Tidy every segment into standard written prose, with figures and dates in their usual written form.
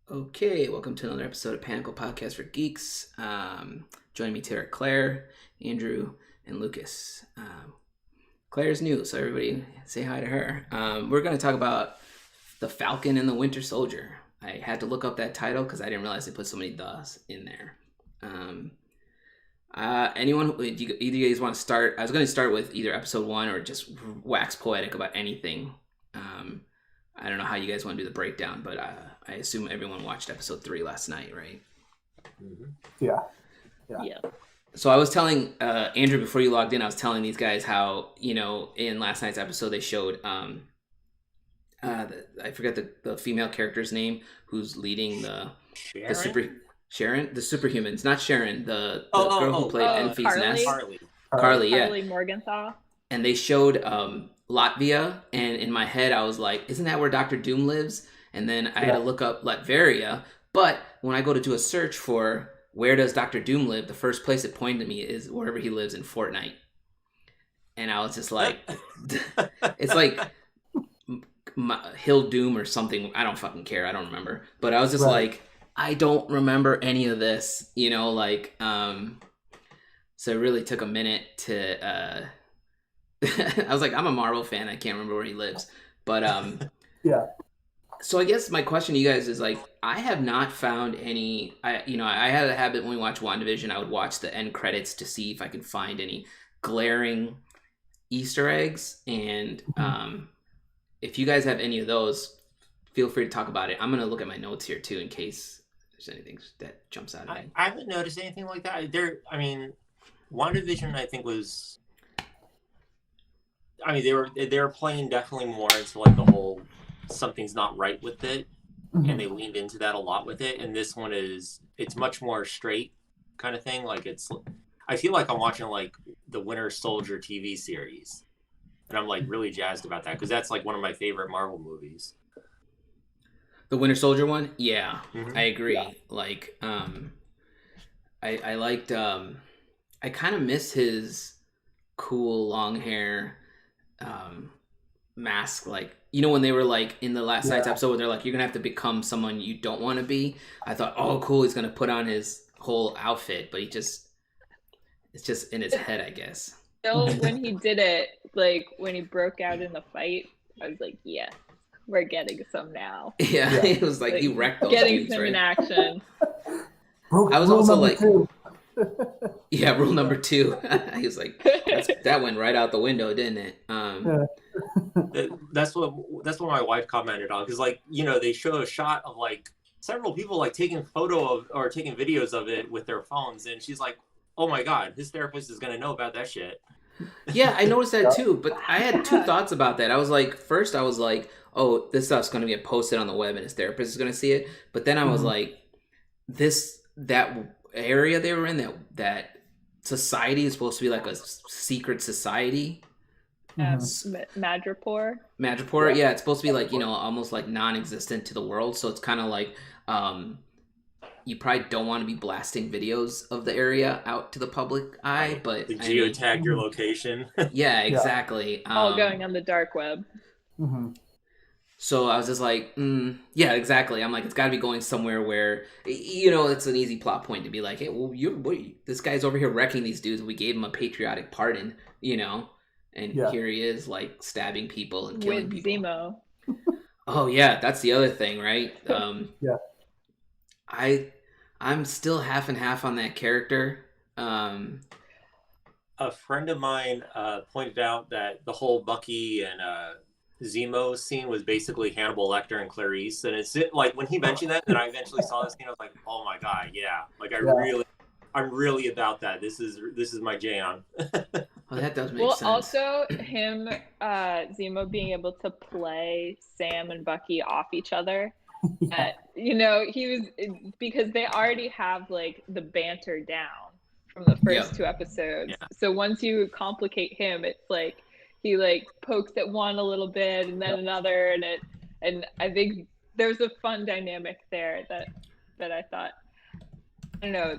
Okay, welcome to another episode of Panakal Podcast for Geeks. Joining me today are Claire, Andrew, and Lucas. Claire's new, so everybody say hi to her. We're going to talk about the Falcon and the Winter Soldier. I had to look up that title because I didn't realize they put so many "thes" in there. Anyone, either you guys want to start? I was going to start with either episode 1 or just wax poetic about anything. I don't know how you guys want to do the breakdown, but I assume everyone watched episode 3 last night, right? Mm-hmm. Yeah. So I was telling Andrew before you logged in, I was telling these guys how, in last night's episode they showed, I forget the female character's name who's leading the superhumans, not Sharon, the girl who played Enfy's Carly? Nest. Carly Yeah. Morgenthau. And they showed Latvia, and in my head I was like, isn't that where Doctor Doom lives? And then I had to look up Latveria, but when I go to do a search for where does Doctor Doom live, the first place it pointed to me is wherever he lives in Fortnite. And I was just like, it's like Hill Doom or something. I don't fucking care. I don't remember. But I was just like, I don't remember any of this, so it really took a minute to, I was like, I'm a Marvel fan. I can't remember where he lives. But, so I guess my question to you guys is like, I have not found any. I had a habit when we watch WandaVision, I would watch the end credits to see if I could find any glaring Easter eggs. And if you guys have any of those, feel free to talk about it. I'm gonna look at my notes here too in case there's anything that jumps out at me. I haven't noticed anything like that. WandaVision, I think was. I mean, they were playing definitely more into like the whole something's not right with it, and they leaned into that a lot with it. And this one it's much more straight kind of thing. Like I feel like I'm watching like the Winter Soldier TV series, and I'm like really jazzed about that because that's like one of my favorite Marvel movies. The Winter Soldier one, yeah, Mm-hmm. I agree. Yeah. Like, I liked. I kind of miss his cool long hair mask, like when they were like in the last night's episode where they're like, you're gonna have to become someone you don't want to be. I thought, oh cool, he's gonna put on his whole outfit, but it's just in his head, I guess. Still, when he did it, like when he broke out in the fight, I was like, yeah, we're getting some now. Yeah. It was like he wrecked those getting dudes, some right? in action. I was also like, yeah, rule number 2. He was like, that went right out the window, didn't it? That's what my wife commented on because they show a shot of like several people like taking taking videos of it with their phones, and she's like, oh my god, his therapist is gonna know about that shit. Yeah, I noticed that too, but I had 2 thoughts about that. I was like, first I was like, oh, this stuff's gonna get posted on the web and his therapist is gonna see it. But then I was like, that area they were in, that society is supposed to be like a secret society. Madripoor, yeah, it's supposed to be like almost like non-existent to the world, so it's kind of like you probably don't want to be blasting videos of the area out to the public eye, but geotag your location. Yeah, exactly. All going on the dark web. So I was just like, yeah, exactly. I'm like, it's got to be going somewhere where, it's an easy plot point to be like, hey, well, this guy's over here wrecking these dudes. We gave him a patriotic pardon, and here he is, like, stabbing people and killing with people. Zemo. Oh, yeah, that's the other thing, right? I'm still half and half on that character. A friend of mine pointed out that the whole Bucky and Zemo scene was basically Hannibal Lecter and Clarice, and it's like when he mentioned that, and I eventually saw this scene, I was like, oh my god, yeah, like I'm really about that. This is my jam. Oh, that does make sense. Well, also him, Zemo being able to play Sam and Bucky off each other. He was, because they already have like the banter down from the first 2 episodes. Yeah. So once you complicate him, it's like he like pokes at one a little bit and then another, and I think there's a fun dynamic there that I thought, I don't know.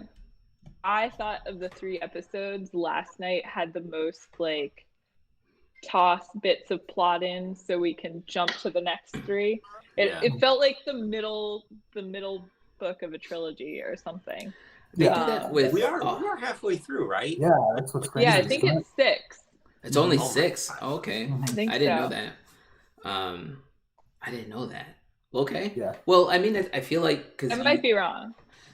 I thought of the 3 episodes last night had the most like toss bits of plot in so we can jump to the next three. It felt like the middle book of a trilogy or something. They do that with. We are halfway through, right? Yeah, that's what's crazy. Yeah, I think it's 6. It's only 6. Oh, okay, I didn't know that. I didn't know that. Okay. Yeah. Well, I mean, I feel like because I might be wrong.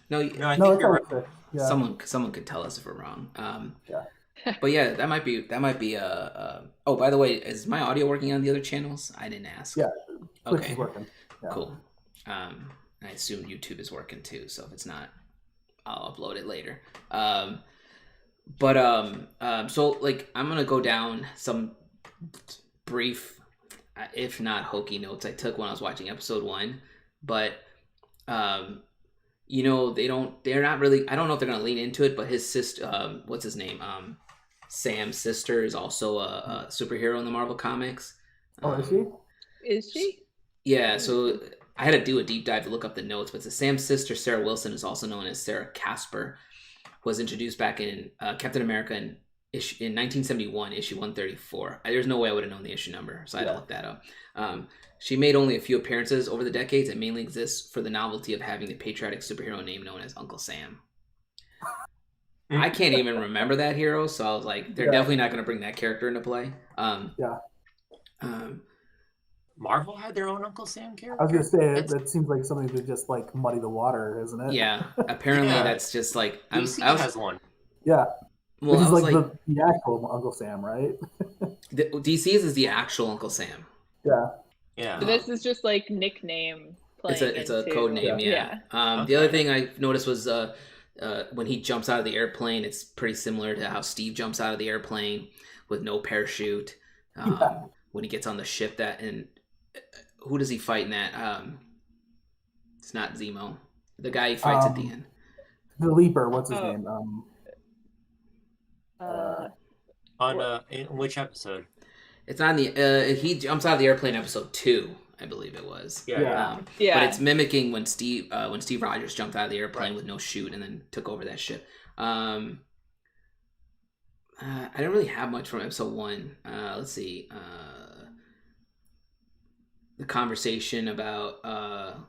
No, I think you're right. Yeah. Someone could tell us if we're wrong. Yeah. But yeah, that might be oh, by the way, is my audio working on the other channels? I didn't ask. Yeah. Okay. Is working. Yeah. Cool. I assume YouTube is working too, so if it's not, I'll upload it later. So like I'm gonna go down some brief, if not hokey notes I took when I was watching episode 1, but they're not really, I don't know if they're gonna lean into it, but his sister, what's his name, Sam's sister is also a superhero in the Marvel comics. Is she? Is she? Yeah, so I had to do a deep dive to look up the notes, but Sam's sister, Sarah Wilson, is also known as Sarah Casper, was introduced back in Captain America in 1971, issue 134. There's no way I would have known the issue number, so I had to look that up. She made only a few appearances over the decades and mainly exists for the novelty of having the patriotic superhero name known as Uncle Sam. I can't even remember that hero, so I was like, they're definitely not going to bring that character into play. Marvel had their own Uncle Sam character? I was going to say, that seems like something to just like muddy the water, isn't it? Yeah, apparently that's just like... DC has one. Yeah. Well, this is like the actual Uncle Sam, right? DC's is the actual Uncle Sam. Yeah. Yeah. So this is just like nickname playing. It's a code name, yeah. The other thing I noticed was when he jumps out of the airplane, it's pretty similar to how Steve jumps out of the airplane with no parachute. When he gets on the ship, who does he fight in that? It's not Zemo. The guy he fights at the end. The Leaper, what's his name? In which episode? It's on the he jumps out of the airplane, episode 2, I believe it was. Yeah. But it's mimicking when Steve Rogers jumped out of the airplane with no chute and then took over that ship. I don't really have much from episode 1. Let's see. The conversation about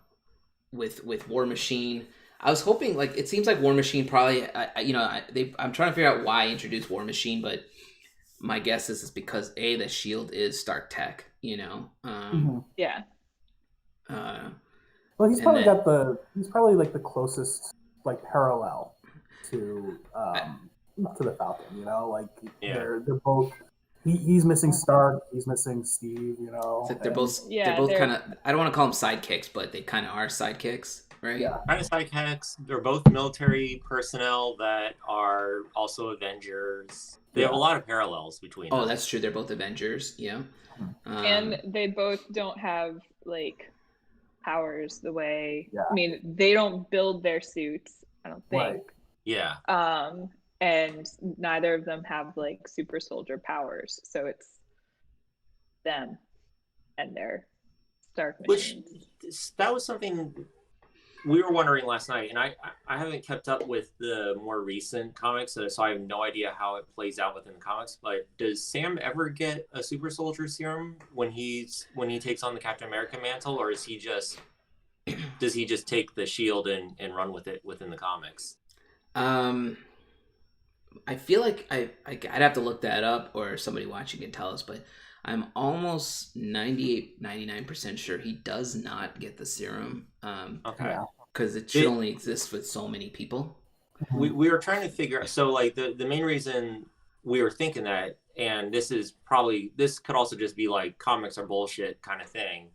with War Machine. I was hoping, like, it seems like War Machine probably, I'm trying to figure out why I introduced War Machine, but my guess is it's because the Shield is Stark Tech, Yeah. Well, he's probably he's probably like the closest like parallel to the Falcon, they're both. He's missing Stark. He's missing Steve. They're both kind of. I don't want to call them sidekicks, but they kind of are sidekicks, right? Yeah, kind of sidekicks. They're both military personnel that are also Avengers. They have a lot of parallels between them. Oh, that's true. They're both Avengers. Yeah. And they both don't have like powers the way. Yeah. I mean, they don't build their suits. I don't think. Right. Yeah. And neither of them have like super soldier powers, so it's them and their Stark machines. That was something we were wondering last night, and I haven't kept up with the more recent comics, so I have no idea how it plays out within the comics. But does Sam ever get a super soldier serum when he takes on the Captain America mantle, or does he just take the shield and run with it within the comics? I feel like I'd have to look that up, or somebody watching can tell us, but I'm almost 99% sure he does not get the serum. Okay. Because it should only exist with so many people. We were trying to figure out, so like the main reason we were thinking that, and this could also just be like comics are bullshit kind of thing.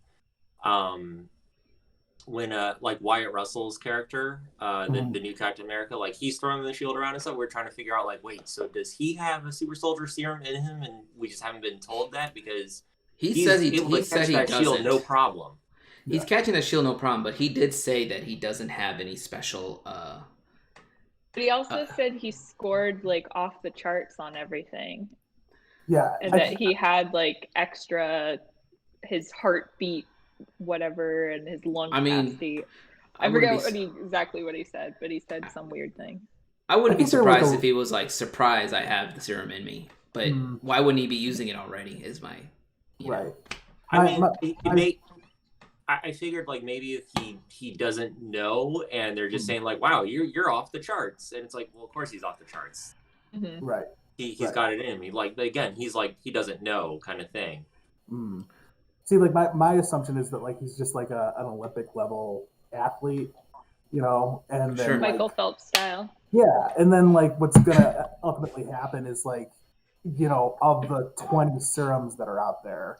When like Wyatt Russell's character, the new Captain America, like he's throwing the shield around and stuff, we're trying to figure out like, wait, so does he have a super soldier serum in him, and we just haven't been told that? Because he said he doesn't. Shield, no problem. He's catching that shield no problem, but he did say that he doesn't have any special. But he also said he scored like off the charts on everything. Yeah, and that he had like extra, his heartbeat, whatever, and his lung capacity. I forget exactly what he said, but he said some weird thing. I wouldn't be surprised if he was like, surprise, I have the serum in me. But why wouldn't he be using it already? Is my right. I mean, I figured like maybe if he doesn't know and they're just saying like, wow, you're off the charts, and it's like, well, of course he's off the charts. Right. He's got it in him. Like again, he's like he doesn't know kind of thing. See, like my assumption is that like he's just like an Olympic level athlete, you know, and then Michael Phelps style. Yeah, and then like what's gonna ultimately happen is like, you know, of the 20 serums that are out there,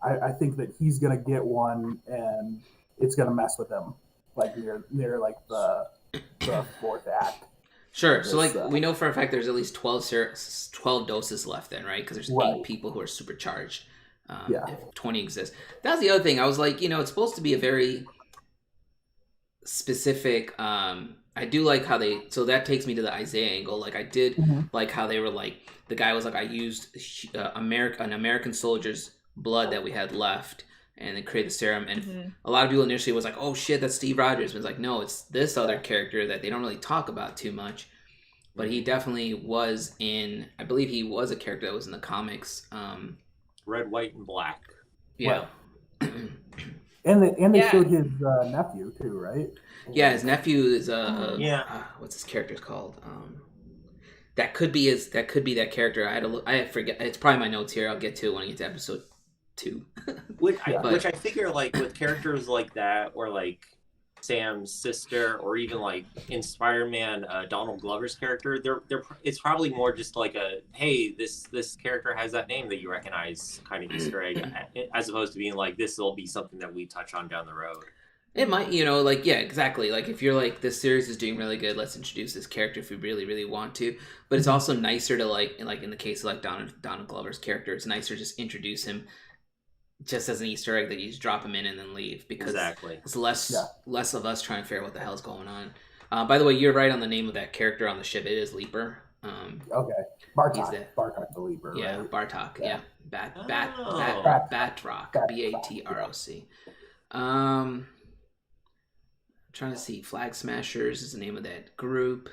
I think that he's gonna get one and it's gonna mess with him like near like the fourth act. Sure. So like we know for a fact there's at least 12 doses left then, right? Because there's 8 people who are supercharged. If 20 exists. That's the other thing. I was like, you know, it's supposed to be a very specific. I do like how so that takes me to the Isaiah angle. Like I did like how they were like, the guy was like, I used an American soldier's blood that we had left and then create the serum. And a lot of people initially was like, oh shit, that's Steve Rogers. But it's like, no, it's this other character that they don't really talk about too much. But he definitely was I believe he was a character that was in the comics. Red, white, and black. Yeah. And they showed his nephew too, right? Yeah, his nephew is what's his character's called? That could be that character. I forget. It's probably my notes here. I'll get to it when I get to episode 2. Which I figure like with characters like that, or like Sam's sister, or even like in Spider-Man, Donald Glover's character, it's probably more just like a, hey, this character has that name that you recognize kind of Easter egg, as opposed to being like, this will be something that we touch on down the road. It might, you know, like, yeah, exactly. Like if you're like, this series is doing really good, let's introduce this character if we really, really want to. But it's also nicer to like in the case of like Donald Glover's character, it's nicer to just introduce him just as an Easter egg that you just drop him in and then leave, because it's less of us trying to figure out what the hell's going on. By the way, you're right on the name of that character on the ship. It is Leaper. Okay, Bartok the Leaper. Yeah, right? Bartok. Yeah, Batroc. Batroc. Trying to see. Flag Smashers is the name of that group.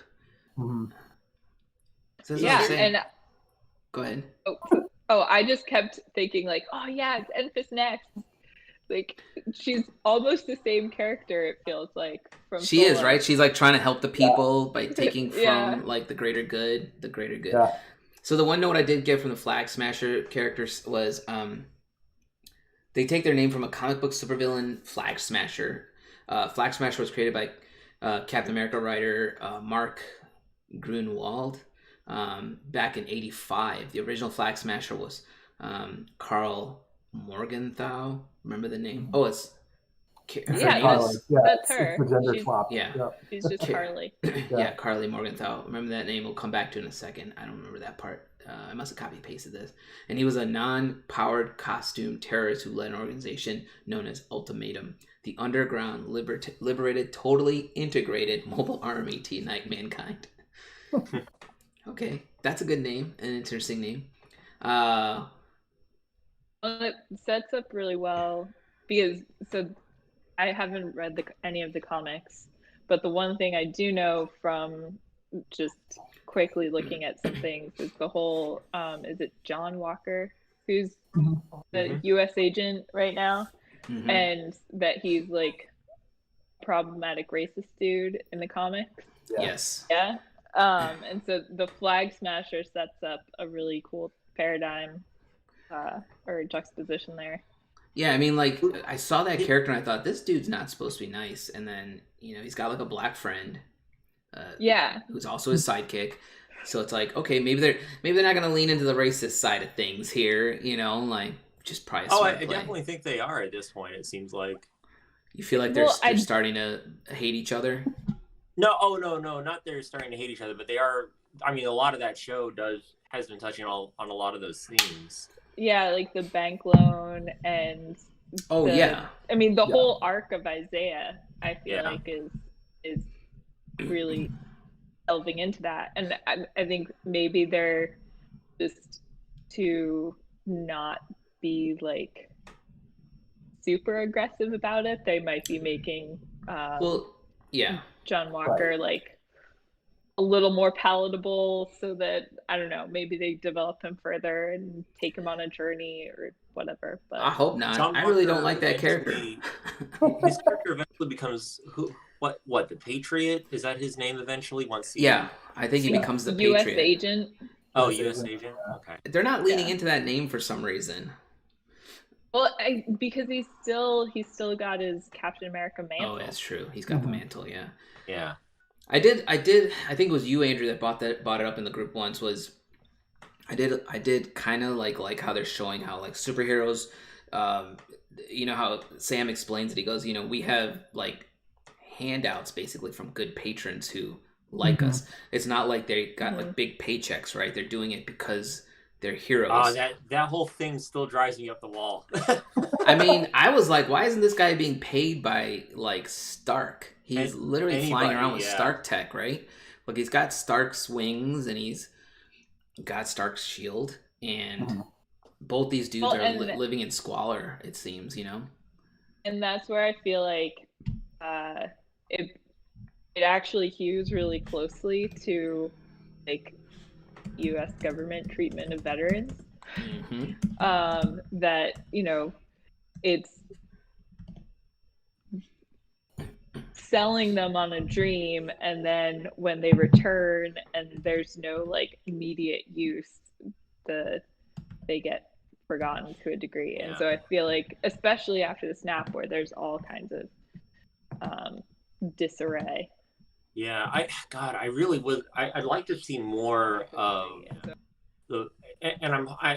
So and go ahead. Oh, I just kept thinking like, oh yeah, it's Enfys next. Like she's almost the same character. It feels like she is right. She's like trying to help the people by taking from like the greater good. Yeah. So the one note I did get from the Flag Smasher characters was they take their name from a comic book supervillain, Flag Smasher. Flag Smasher was created by Captain America writer Mark Grunwald back in '85. The original Flag Smasher was Carl Morgenthau. Remember the name? Oh, it's that's her. It's the gender swap. Yeah, she's just Carly. Yeah, Carly Morgenthau. Remember that name? We'll come back to it in a second. I don't remember that part. I must have copy pasted this. And he was a non-powered costume terrorist who led an organization known as Ultimatum, the underground liberated, totally integrated mobile army to unite mankind. Okay, that's a good name, an interesting name. It sets up really well because I haven't read any of the comics, but the one thing I do know from just quickly looking at some things is the whole is it John Walker, who's the U.S. agent right now, and that he's like problematic racist dude in the comics. Yes. Yeah. And so the Flag Smasher sets up a really cool paradigm or juxtaposition there. Yeah, I mean, like, I saw that character and I thought, this dude's not supposed to be nice. And then, you know, he's got like a black friend. Who's also his sidekick. So it's like, okay, maybe they're not going to lean into the racist side of things here, you know, like just probably. I definitely think they are at this point. It seems like. You feel like they're starting to hate each other? No, not they're starting to hate each other, but they are. I mean, a lot of that show has been touching on a lot of those themes. Yeah, like the bank loan and. I mean, the whole arc of Isaiah, I feel like is really delving into that, and I think maybe they're just to not be like super aggressive about it. They might be making John Walker like a little more palatable so that, I don't know, maybe they develop him further and take him on a journey or whatever. But I hope not. John I really don't Walker like that character. His character eventually becomes what the Patriot? Is that his name eventually? Yeah, I think he becomes the U.S. Patriot. agent. Oh, U.S. agent. Okay. They're not leaning into that name for some reason. Well, because he's still got his Captain America mantle. Oh, that's true. He's got the mantle. Yeah. Yeah. I think it was you, Andrew, that brought it up in the group once. I did kind of like how they're showing how like superheroes, you know how Sam explains it. He goes, you know, we have like handouts basically from good patrons who like us. It's not like they got like big paychecks, right? They're doing it because they're heroes. Oh, that whole thing still drives me up the wall. I mean, I was like, why isn't this guy being paid by like Stark? He's literally flying around with Stark tech, right? Like he's got Stark's wings and he's got Stark's shield, and both these dudes are living in squalor, it seems, you know? And that's where I feel like it actually hews really closely to like U.S. government treatment of veterans. That, you know, it's selling them on a dream, and then when they return and there's no like immediate use, they get forgotten to a degree. And so I feel like, especially after the snap, where there's all kinds of disarray. Yeah, I really would. I'd like to see more of the, and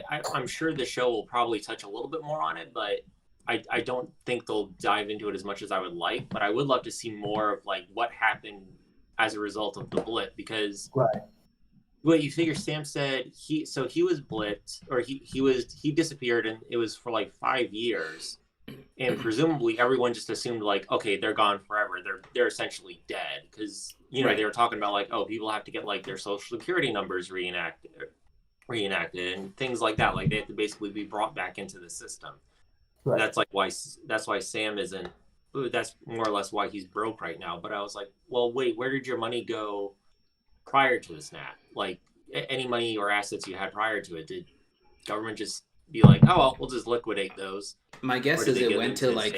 I'm sure the show will probably touch a little bit more on it, but I don't think they'll dive into it as much as I would like. But I would love to see more of like what happened as a result of the blip, because well, you figure Sam said he was blipped, or he disappeared, and it was for like 5 years. And presumably everyone just assumed like, okay, they're gone forever. They're essentially dead, because you know they were talking about like, oh, people have to get like their social security numbers reenacted and things like that. Like they have to basically be brought back into the system. Right. That's why Sam isn't. That's more or less why he's broke right now. But I was like, well, wait, where did your money go prior to the snap? Like any money or assets you had prior to it, did government just be like, oh well, we'll just liquidate those? My guess is it went to like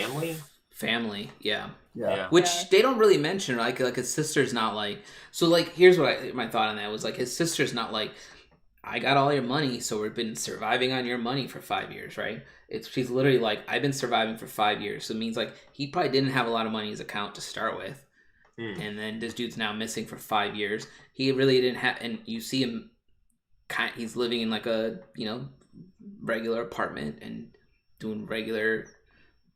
family, yeah. Which they don't really mention. Like his sister's not like. So like, here's what my thought on that was like. His sister's not like, I got all your money, so we've been surviving on your money for 5 years, right? She's literally like, I've been surviving for 5 years. So it means like he probably didn't have a lot of money in his account to start with, and then this dude's now missing for 5 years. He really didn't have, and you see him, he's living in like a regular apartment and doing regular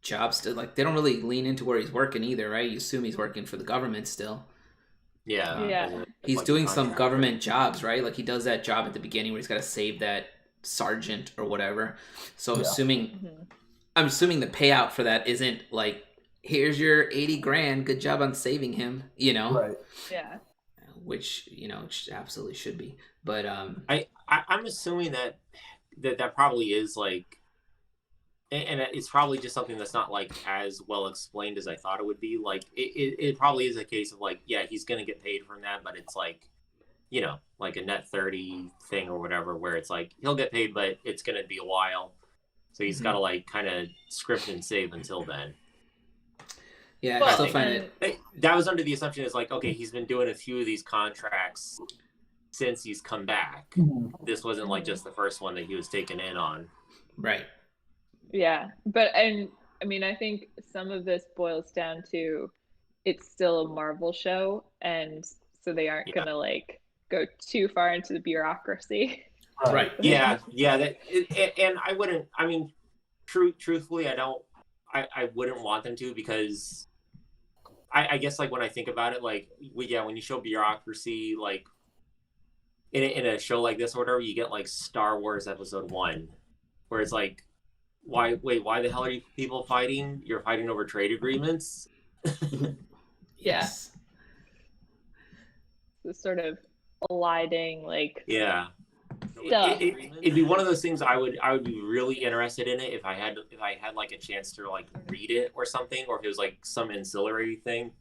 jobs. Like they don't really lean into where he's working either, right? You assume he's working for the government still. He's like doing some government jobs, right? Like he does that job at the beginning where he's got to save that sergeant or whatever. So I'm assuming the payout for that isn't like, here's your 80 grand, good job on saving him, you know? Right. Yeah. Which, absolutely should be. But I'm assuming that probably is like, and it's probably just something that's not like as well explained as I thought it would be. Like it probably is a case of like, yeah, he's gonna get paid from that, but it's like, like a net 30 thing or whatever, where it's like he'll get paid, but it's gonna be a while, so he's got to like kind of script and save until then. Yeah, I still find it. That was under the assumption is like, okay, he's been doing a few of these contracts since he's come back. This wasn't like just the first one that he was taken in on. Right. Yeah. I think some of this boils down to it's still a Marvel show, and so they aren't going to like go too far into the bureaucracy. Right. Yeah. And I wouldn't, truthfully, I wouldn't want them to, because I guess like when I think about it, like when you show bureaucracy, like in a show like this or whatever, you get like Star Wars Episode 1, where it's like, why the hell are you people fighting? You're fighting over trade agreements? Yes. The sort of eliding, like, stuff. It'd be one of those things I would be really interested in it if I had like a chance to like read it or something, or if it was like some ancillary thing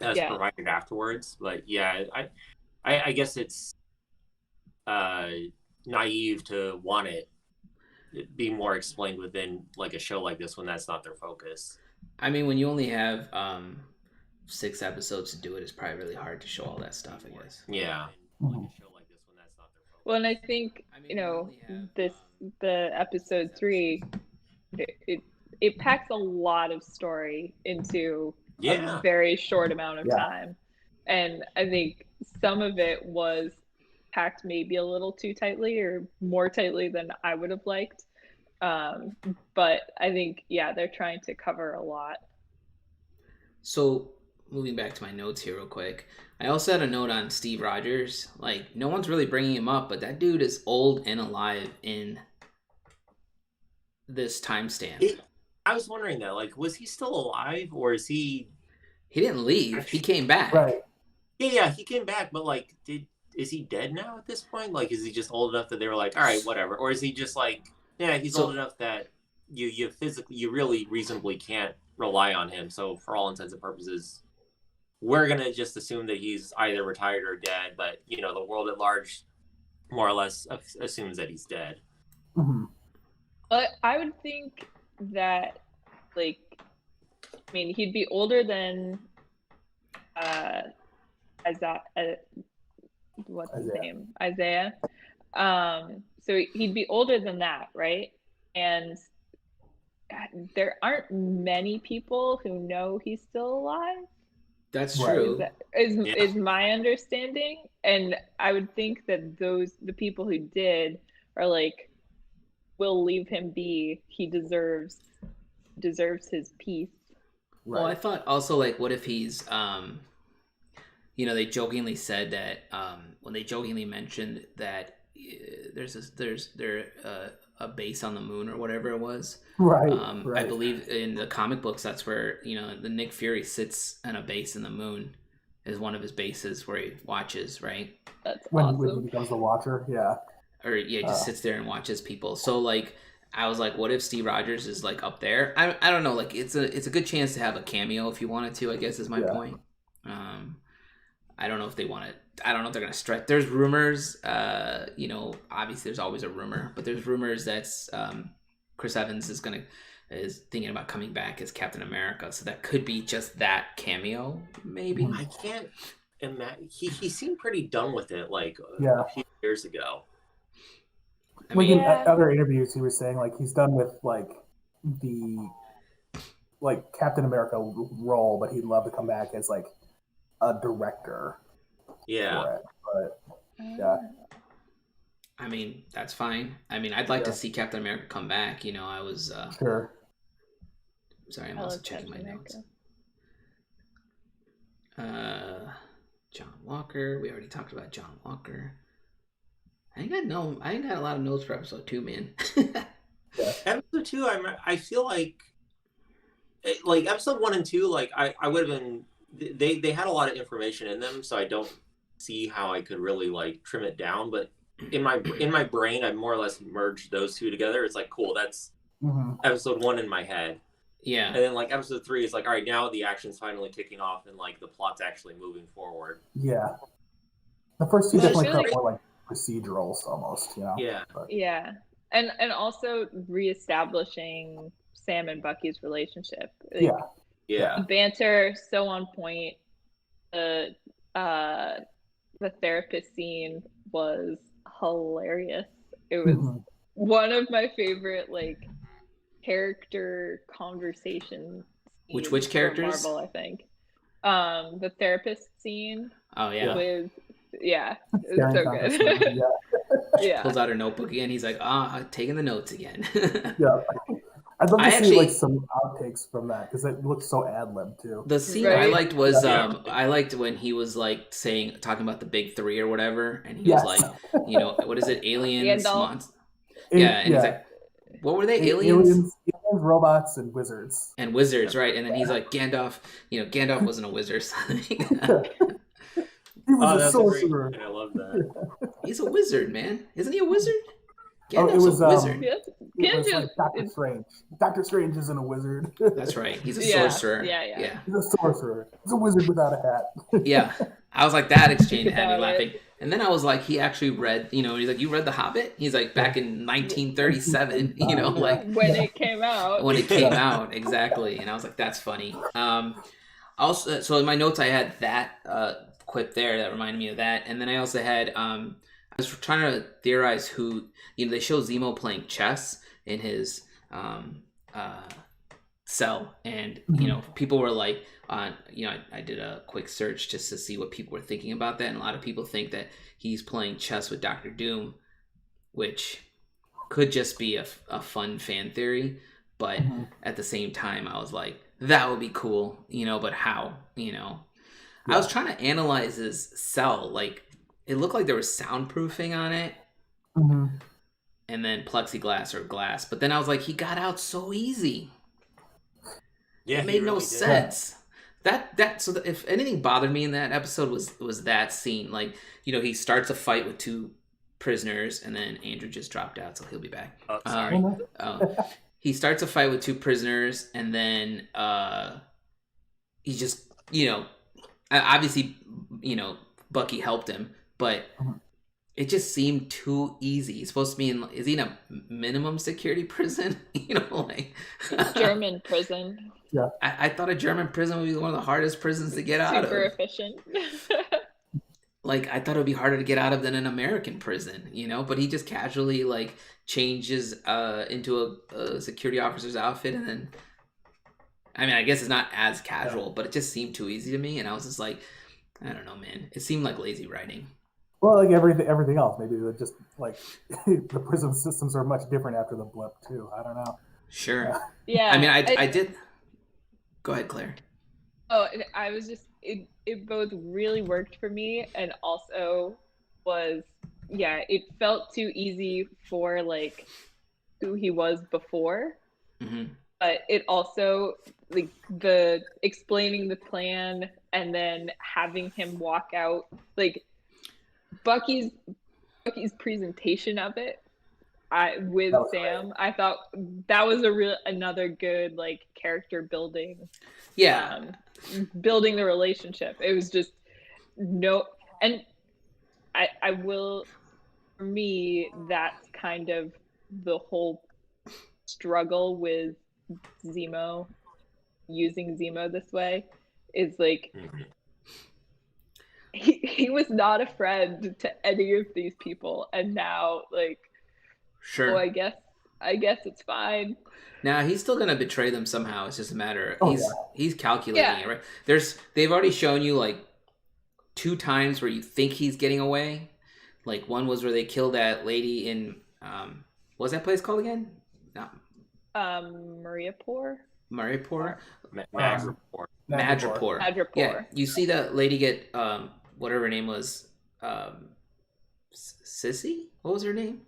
that's provided afterwards. But I guess it's naive to want it be more explained within like a show like this when that's not their focus. I mean, when you only have 6 episodes to do it, it's probably really hard to show all that stuff, I guess. Yeah. Well, and I think, you know, the episode 3, it packs a lot of story into a very short amount of time. And I think some of it was packed maybe a little too tightly or more tightly than I would have liked. But I think, they're trying to cover a lot. So moving back to my notes here real quick, I also had a note on Steve Rogers. Like, no one's really bringing him up, but that dude is old and alive in this timestamp. I was wondering that, like, was he still alive, or is he... He didn't leave. He came back. Right. Yeah, he came back, but, like, is he dead now at this point? Like, is he just old enough that they were like, all right, whatever? Or is he just like, he's old enough that you really reasonably can't rely on him. So for all intents and purposes, we're going to just assume that he's either retired or dead. But, you know, the world at large more or less assumes that he's dead. Mm-hmm. But I would think that, like, I mean, he'd be older than what's his name? Isaiah. So he'd be older than that, right? And there aren't many people who know he's still alive. That's true. Is my understanding. And I would think that the people who did are like, we'll leave him be. He deserves his peace. Right. Well, I thought also, like, what if he's you know, they jokingly said that when they jokingly mentioned that there's a base on the moon or whatever it was. Right. I believe in the comic books that's where, you know, the Nick Fury sits on a base in the moon is one of his bases where he watches, right? That's awesome. When he becomes the Watcher, Or just sits there and watches people. So like I was like, what if Steve Rogers is like up there? I don't know, like it's a good chance to have a cameo if you wanted to, I guess is my point. I don't know if they want to. I don't know if they're gonna stretch. There's rumors. You know, obviously there's always a rumor, but there's rumors that Chris Evans is thinking about coming back as Captain America. So that could be just that cameo, maybe. I can't imagine. He seemed pretty done with it, like a few years ago. I mean, in other interviews, he was saying like he's done with like the Captain America role, but he'd love to come back as like a director. Yeah. For it, but I mean, that's fine. I mean, I'd like to see Captain America come back. You know, I was sure. Sorry, I'm also checking my notes. John Walker. We already talked about John Walker. I ain't got a lot of notes for episode 2, man. Episode 2, I feel like episode 1 and 2, like I would have been. They had a lot of information in them, so I don't see how I could really like trim it down. But in my brain, I more or less merged those two together. It's like, cool, that's episode 1 in my head. Yeah. And then like episode 3 is like, all right, now the action's finally kicking off and like the plot's actually moving forward. Yeah. The first 2 definitely felt more like procedurals almost, you know? Yeah. But. Yeah. And also reestablishing Sam and Bucky's relationship. Like, yeah. Banter so on point. The therapist scene was hilarious. It was one of my favorite like character conversation scenes. Which characters? Marvel, I think. The therapist scene. Oh yeah. With it's so good. Yeah. Pulls out her notebook again. He's like, taking the notes again. Yeah. I'd love to see like some outtakes from that because it looks so ad-lib too. The scene I liked was I liked when he was like talking about the big 3 or whatever, and he was like, you know, what is it, aliens, monsters? And he's like, what were they? Aliens, robots, and wizards. And wizards, right? And then he's like, Gandalf. You know, Gandalf wasn't a wizard. He was a sorcerer. I love that. He's a wizard, man. Isn't he a wizard? Gandalf's a wizard. It was like Doctor Strange. Doctor Strange isn't a wizard. That's right. He's a sorcerer. Yeah. He's a sorcerer. He's a wizard without a hat. Yeah. I was like, that exchange had me laughing. And then I was like, he actually read, he's like, you read The Hobbit? He's like, back in 1937, like when it came out. When it came out, exactly. And I was like, that's funny. Also, so in my notes, I had that quip there that reminded me of that. And then I also had, I was trying to theorize who, they show Zemo playing chess in his cell. And, people were like, I did a quick search just to see what people were thinking about that. And a lot of people think that he's playing chess with Doctor Doom, which could just be a fun fan theory. But at the same time, I was like, that would be cool, but how, I was trying to analyze his cell. Like, it looked like there was soundproofing on it. And then plexiglass or glass. But then I was like, he got out so easy. Yeah, it made no sense. So if anything bothered me in that episode was that scene. Like, he starts a fight with two prisoners, and then Andrew just dropped out, so he'll be back. Oh, sorry. He starts a fight with two prisoners, and then he just, obviously, Bucky helped him, but it just seemed too easy. He's supposed to be is he in a minimum security prison? German prison. Yeah. I thought a German prison would be one of the hardest prisons to get out of. Super efficient. Like, I thought it would be harder to get out of than an American prison, but he just casually, like, changes into a security officer's outfit, and then, I mean, I guess it's not as casual, but it just seemed too easy to me, and I was just like, I don't know, man. It seemed like lazy writing. Well, like everything else, maybe they're just, like, the prison systems are much different after the blip, too. I don't know. Sure. Yeah. I mean, I did... Go ahead, Claire. Oh, I was just... It both really worked for me and also was, it felt too easy for, like, who he was before. But it also, like, the explaining the plan and then having him walk out, like, Bucky's presentation of it with Sam, great. I thought that was another good, like, character building. Yeah. Building the relationship. It was just and I will, for me, that's kind of the whole struggle with Zemo, using Zemo this way, is like he was not a friend to any of these people, and now, like, sure, I guess it's fine. Now he's still gonna betray them somehow. It's just a matter. He's calculating it, right? They've already shown you, like, 2 times where you think he's getting away. Like, one was where they killed that lady in what was that place called again? No. Mariupol. Madripoor. Yeah, you see that lady get whatever her name was, Sissy. What was her name?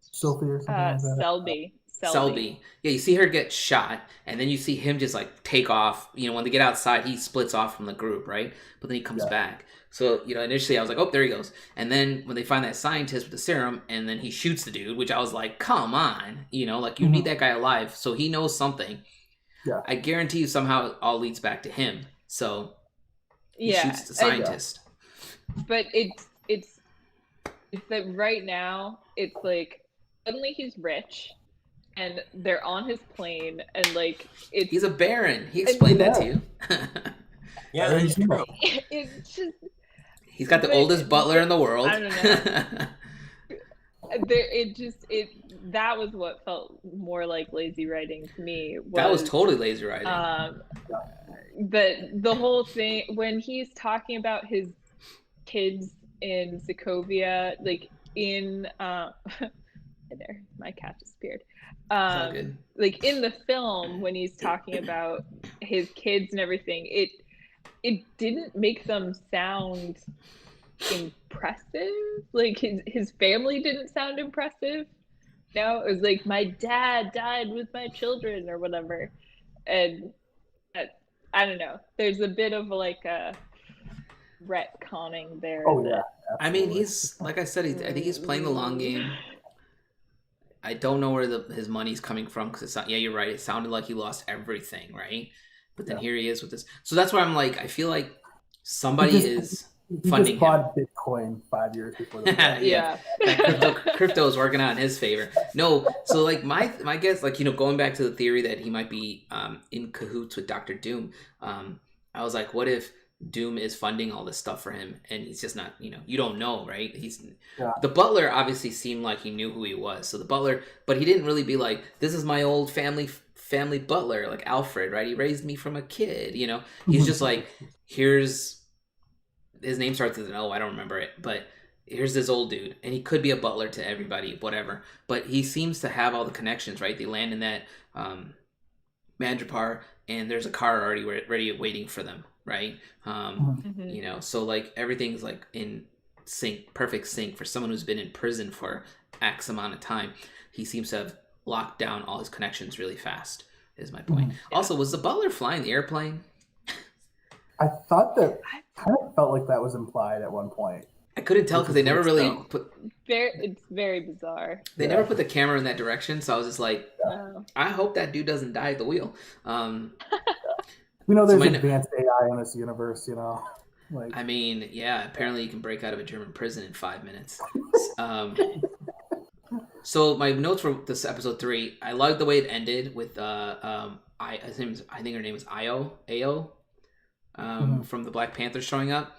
Sophie or something like that. Selby. Yeah, you see her get shot, and then you see him just, like, take off. When they get outside, he splits off from the group, right? But then he comes back. So, initially I was like, oh, there he goes. And then when they find that scientist with the serum, and then he shoots the dude, which I was like, come on. Like, you need that guy alive, so he knows something. Yeah. I guarantee you somehow it all leads back to him. So he shoots the scientist. But it's that right now, it's like, suddenly he's rich, and they're on his plane, and, like, he's a baron. He explained that to you. Yeah, that's true. It's just, he's got the oldest butler in the world. I don't know. That was what felt more like lazy writing to me. That was totally lazy writing. The whole thing when he's talking about his kids in Sokovia, like, in there, my cat disappeared. Like, in the film, when he's talking about his kids and everything, it didn't make them sound impressive. Like, his family didn't sound impressive. No, it was like, my dad died with my children or whatever, and I don't know. There's a bit of, like, a retconning there. Oh yeah. I mean, he's, like I said, I think he's playing the long game. I don't know where his money's coming from because you're right. It sounded like he lost everything, right? But then here he is with this. So that's why I'm like, I feel like somebody is funding just bought Bitcoin 5 years before the yeah. Crypto is working out in his favor. No, so like my guess, like, going back to the theory that he might be in cahoots with Dr. Doom. I was like, what if Doom is funding all this stuff for him and he's just not, you don't know, right? The butler obviously seemed like he knew who he was. So the butler, but he didn't really be like, this is my old family butler, like Alfred, right? He raised me from a kid, He's just like, his name starts with an O, I don't remember it, but here's this old dude, and he could be a butler to everybody, whatever. But he seems to have all the connections, right? They land in that Madripoor, and there's a car already ready waiting for them, right? So like everything's like in sync, perfect sync for someone who's been in prison for X amount of time. He seems to have locked down all his connections really fast, is my point. Also, was the butler flying the airplane? I thought that kind of felt like that was implied at one point. I couldn't tell because they never really put. It's very bizarre. They never put the camera in that direction, so I was just like, I hope that dude doesn't die at the wheel. There's advanced AI in this universe, Like, I mean, apparently you can break out of a German prison in 5 minutes. So my notes for this episode 3, I liked the way it ended with I think her name is Ao. From the Black Panther showing up.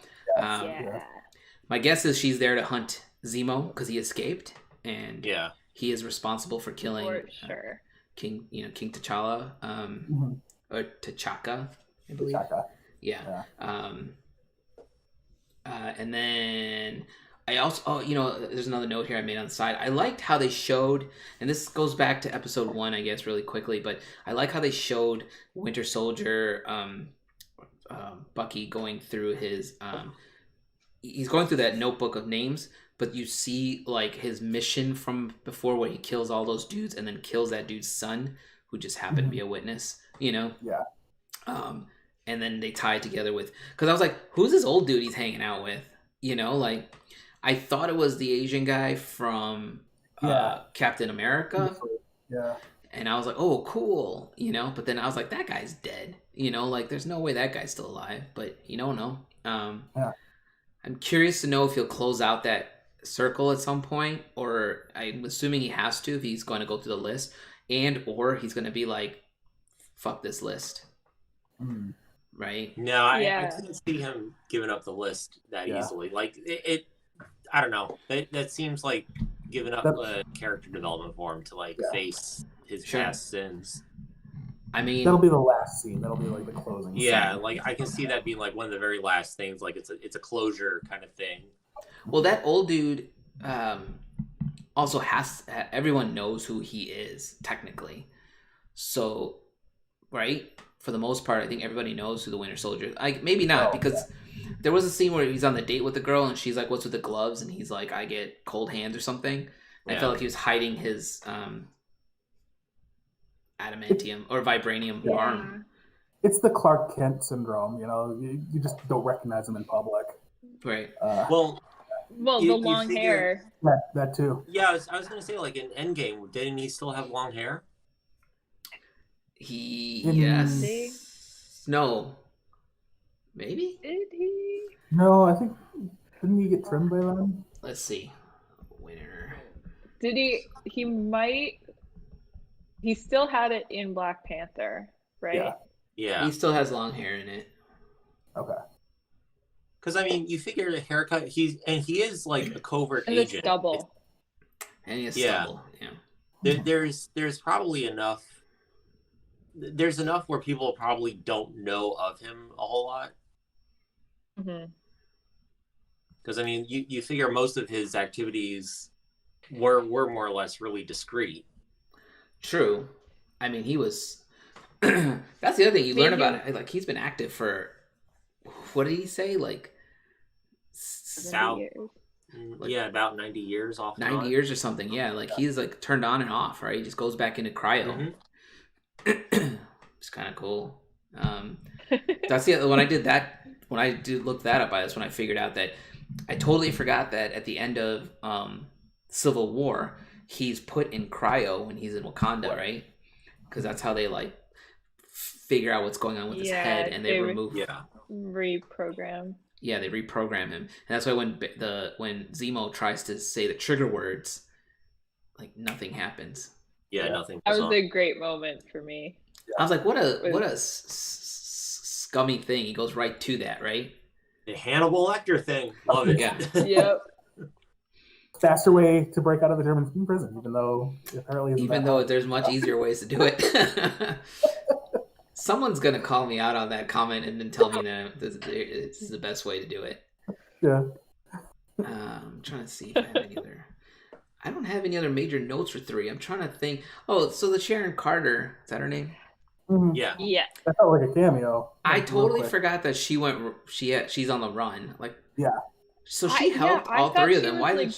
My guess is she's there to hunt Zemo because he escaped, and he is responsible for killing King T'Challa, or T'Chaka, I believe. Yeah. And then I also, there's another note here I made on the side. I liked how they showed, and this goes back to episode 1, I guess, really quickly, but I like how they showed Winter Soldier, Bucky going through his he's going through that notebook of names, but you see like his mission from before where he kills all those dudes and then kills that dude's son who just happened to be a witness, and then they tie it together with, because I was like, who's this old dude he's hanging out with, like I thought it was the Asian guy from Captain America, and I was like, oh cool, but then I was like, that guy's dead. Like there's no way that guy's still alive, but you don't know. I'm curious to know if he'll close out that circle at some point, or I'm assuming he has to if he's going to go through the list, or he's going to be like, fuck this list. Right? No, I couldn't see him giving up the list that easily. Like it I don't know. That seems like giving up a character development for him to like face his past sins. I mean, that'll be the last scene. That'll be like the closing. Yeah, scene. Like I can see that being like one of the very last things. Like it's a closure kind of thing. Well, that old dude also everyone knows who he is technically. So, right, for the most part, I think everybody knows who the Winter Soldier is. Like maybe not because there was a scene where he's on the date with the girl and she's like, "What's with the gloves?" And he's like, "I get cold hands" or something. And I felt like he was hiding his adamantium or vibranium arm. It's the Clark Kent syndrome, you just don't recognize him in public. Right. The long hair. That too. Yeah, I was gonna say, like in Endgame, didn't he still have long hair? Yes. No. Maybe? Did he? No, I think, didn't he get trimmed by then? Let's see. Winner. Did he? He might. He still had it in Black Panther, right? Yeah. He still has long hair in it. Okay. Because I mean, you figure a haircut. He is like a covert and agent. It's double. And he has stubble. Yeah. There's probably enough. There's enough where people probably don't know of him a whole lot. Because I mean, you figure most of his activities were more or less really discreet. True. I mean, he was. That's the other thing you learn about it. Like he's been active for. What did he say? Like. About 90 years off. 90 years or something. Yeah, like he's like turned on and off. Right, he just goes back into cryo. It's kind of cool. That's when I look that up. That's when I figured out that I totally forgot that at the end of Civil War, he's put in cryo when he's in Wakanda, right? Because that's how they like figure out what's going on with his head, and they remove. Reprogram. Yeah, they reprogram him, and that's why when Zemo tries to say the trigger words, like nothing happens. Yeah, nothing. That was a great moment for me. I was like, what a scummy thing. He goes right to that, right? The Hannibal Lecter thing. Love it. Yeah. Yep. Faster way to break out of the German prison, even though there's much easier ways to do it. Someone's gonna call me out on that comment and then tell me that this is the best way to do it. Yeah. I'm trying to see if I have any other. I don't have any other major notes for 3. I'm trying to think. Oh, so the Sharon Carter, is that her name? Mm-hmm. Yeah. That felt like a cameo. I totally forgot that she's on the run. Like, yeah. So she helped all 3 of them. Why did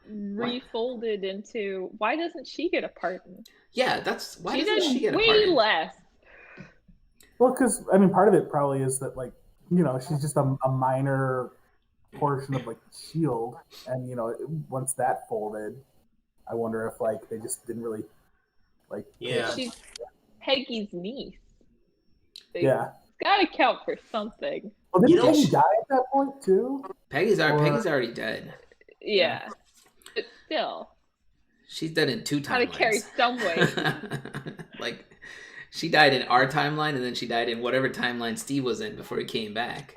refolded into? Why doesn't she get a pardon? Yeah, that's why doesn't she get a way pardon? Less. Well, because I mean, part of it probably is that like she's just a minor portion of like Shield, and once that folded, I wonder if like they just didn't really like. Yeah. She's Peggy's niece. Yeah. It's got to count for something. Well, didn't Peggy die at that point too? Peggy's already dead. Yeah. But still. She's dead in 2 timelines. Gotta carry some weight. Like, she died in our timeline, and then she died in whatever timeline Steve was in before he came back.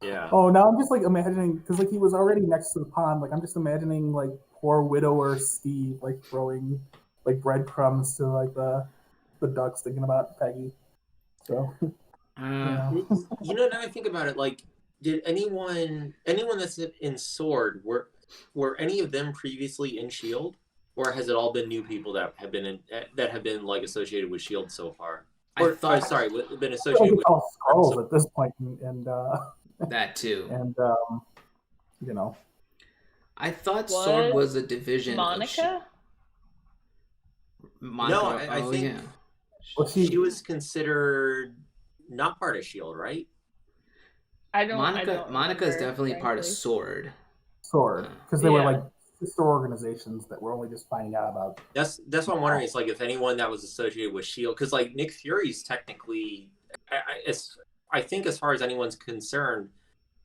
Yeah. Oh, now I'm just like imagining, because like he was already next to the pond. Like I'm just imagining like poor widower Steve like throwing like breadcrumbs to like the ducks, thinking about Peggy. So. Now I think about it, like, did anyone that's in Sword were any of them previously in Shield, or has it all been new people that have been like associated with Shield so far? Or been associated with Skrulls at this point, and that too, and I thought Sword was a division. Monica. No, I think. Yeah. Well, she was considered not part of Shield, right? Monica is definitely part of Sword. Because they were like sister organizations that we're only just finding out about. That's what I'm wondering. It's like if anyone that was associated with Shield, because like Nick Fury's technically, I think as far as anyone's concerned,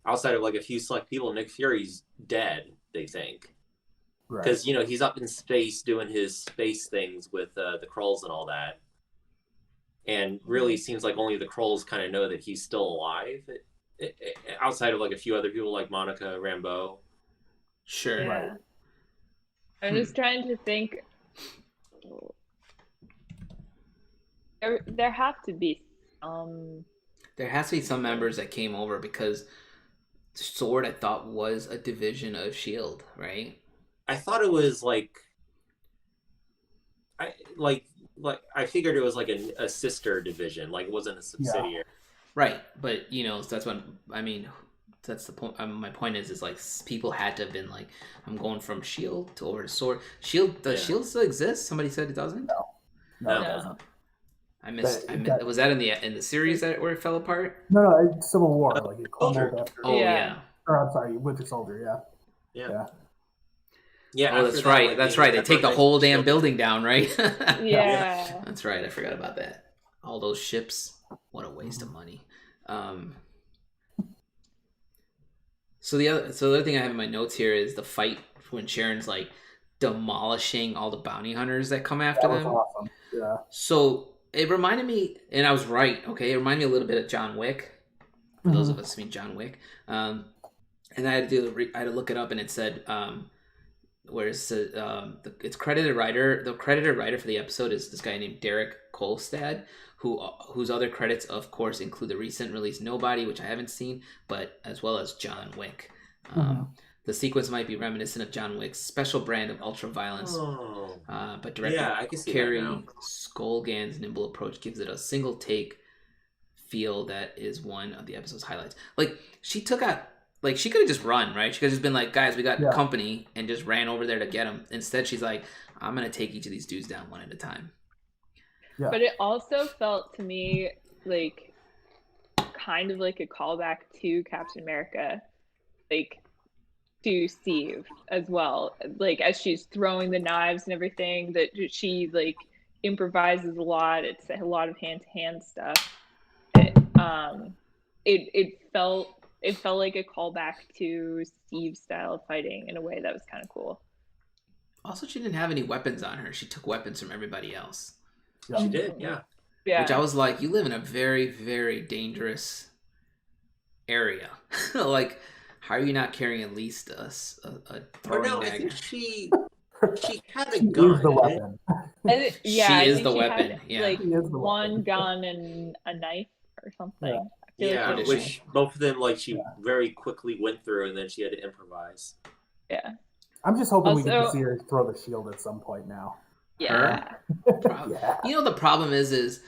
outside of like a few select people, Nick Fury's dead. They think. Because he's up in space doing his space things with the Krulls and all that, and really seems like only the Krulls kind of know that he's still alive. Outside of like a few other people like Monica Rambeau. Sure. Yeah. Right. I'm just trying to think. There have to be some. There has to be some members that came over because Sword, I thought, was a division of Shield, right? I thought it was like I figured it was like a sister division, like it wasn't a subsidiary. Yeah. Right, but that's what I mean. That's the point. My point is like people had to have been like, I'm going from Shield to over to Sword. Shield Shield still exist? Somebody said it doesn't. No, it doesn't. I missed. Was that in the series where it fell apart? No, it's Civil War. Like it crumbled after. Oh yeah. Or I'm sorry, Winter Soldier. Yeah. Oh, that's right. That's right. They take the whole damn building down, right? Yeah. That's right. I forgot about that. All those ships. What a waste of money. So the other thing I have in my notes here is the fight when Sharon's like demolishing all the bounty hunters that come after them. Awesome. Yeah. So it reminded me, and I was right. Okay, it reminded me a little bit of John Wick. For those of us who mean John Wick. And I had to look it up, and it said where it's it's credited writer. The credited writer for the episode is this guy named Derek Kolstad, whose other credits, of course, include the recent release Nobody, which I haven't seen, but as well as John Wick. The sequence might be reminiscent of John Wick's special brand of ultra violence, but director Kerry Skolgan's nimble approach gives it a single take feel that is one of the episode's highlights. Like she took out. Like, she could have just run, right? She could have just been like, guys, we got company, and just ran over there to get them. Instead, she's like, I'm going to take each of these dudes down one at a time. Yeah. But it also felt to me like kind of like a callback to Captain America. Like, to Steve as well. Like as she's throwing the knives and everything, that she like improvises a lot. It's a lot of hand-to-hand stuff. It felt like a callback to Steve's style of fighting in a way that was kind of cool. Also, she didn't have any weapons on her. She took weapons from everybody else. Yeah. She did, yeah. Which I was like, you live in a very, very dangerous area. Like, how are you not carrying at least a throwing dagger? I think she had a gun. She is the weapon. She is the weapon. Like one gun and a knife or something. Yeah, which both of them, like, she very quickly went through, and then she had to improvise. Yeah. I'm just hoping we get to see her throw the shield at some point now. Yeah. You know, the problem is